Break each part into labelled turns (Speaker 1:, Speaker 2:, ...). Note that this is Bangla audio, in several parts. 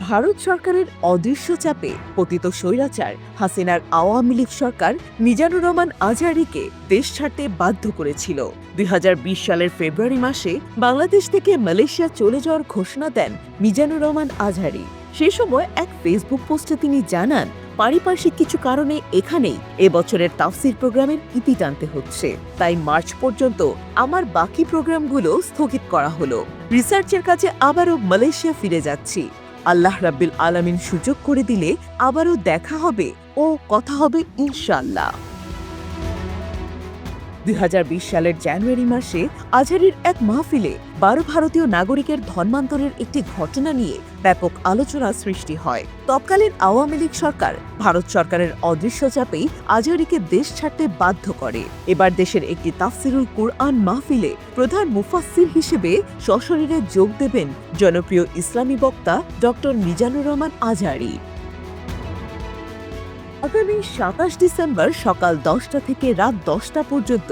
Speaker 1: ভারত সরকারের অদৃশ্য চাপে পতিত স্বৈরাচার হাসিনার আওয়ামী লীগ সরকার মিজানুর রহমান আজহারীকে দেশ ছাড়তে বাধ্য করেছিল। ২০২০ সালের ফেব্রুয়ারি মাসে বাংলাদেশ থেকে মালয়েশিয়া চলে যাওয়ার ঘোষণা দেন মিজানুর রহমান আজহারী। সে সময় এক ফেসবুক পোস্টে তিনি জানান, পারিপার্শ্বিক কিছু কারণে এখানেই এবছরের তাফসির প্রোগ্রামের ইতি টানতে হচ্ছে, তাই মার্চ পর্যন্ত আমার বাকি প্রোগ্রামগুলো স্থগিত করা হলো। রিসার্চের কাজে আবারও মালয়েশিয়া ফিরে যাচ্ছি। আল্লাহ রাব্বিল আলামিন সুযোগ করে দিলে আবারও দেখা হবে ও কথা হবে ইনশাআল্লাহ। ২০২০ সালের জানুয়ারি মাসে আজহারীর এক মাহফিলে ১২ ভারতীয় নাগরিকের ধর্মান্তরের একটি ঘটনা নিয়ে ব্যাপক আলোচনা সৃষ্টি হয়। তৎকালীন আওয়ামী লীগ সরকার ভারত সরকারের অদৃশ্য চাপেই আজহারীকে দেশ ছাড়তে বাধ্য করে। এবার দেশের একটি তাফসিরুল কুরআন মাহফিলে প্রধান মুফাসসির হিসেবে সশরীরে যোগ দেবেন জনপ্রিয় ইসলামী বক্তা ডক্টর মিজানুর রহমান আজহারী। আগামী ২৭ ডিসেম্বর সকাল ১০টা থেকে রাত ১০টা পর্যন্ত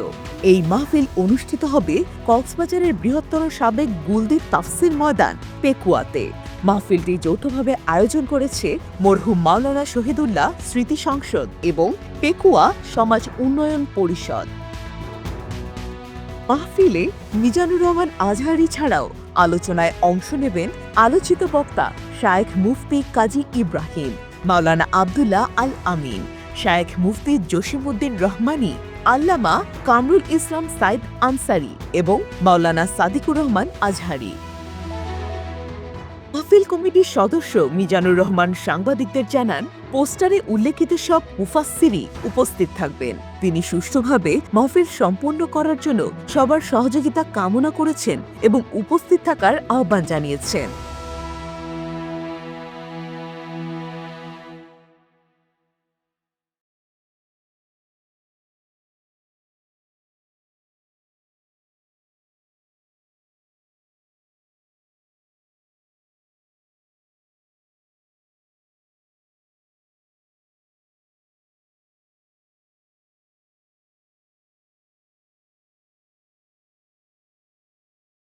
Speaker 1: এই মাহফিল অনুষ্ঠিত হবে কক্সবাজারের বৃহত্তর সাবেক গুলদীপ তাফসির ময়দান পেকুয়াতে। মাহফিলটি যৌথভাবে আয়োজন করেছে মরহুম মাওলানা শহীদুল্লাহ স্মৃতি সংসদ এবং পেকুয়া সমাজ উন্নয়ন পরিষদ। মাহফিলে মিজানুর রহমান আজহারী ছাড়াও আলোচনায় অংশ নেবেন আলোচিত বক্তা শায়েখ মুফতি কাজী ইব্রাহিম, মাওলানা আব্দুল্লাহ আল আমিন, শায়েখ মুফতি জসিমউদ্দিন রহমানী, আল্লামা কামরুল ইসলাম সাইদ আনসারী এবং মাওলানা সাদিকুর রহমান আজহারী। মাহফিল কমিটির সদস্য মিজানুর রহমান সাংবাদিকদের জানান, পোস্টারে উল্লেখিত সব মুফাসসিরই উপস্থিত থাকবেন। তিনি সুষ্ঠুভাবে মাহফিল সম্পন্ন করার জন্য সবার সহযোগিতা কামনা করেছেন এবং উপস্থিত থাকার আহ্বান জানিয়েছেন।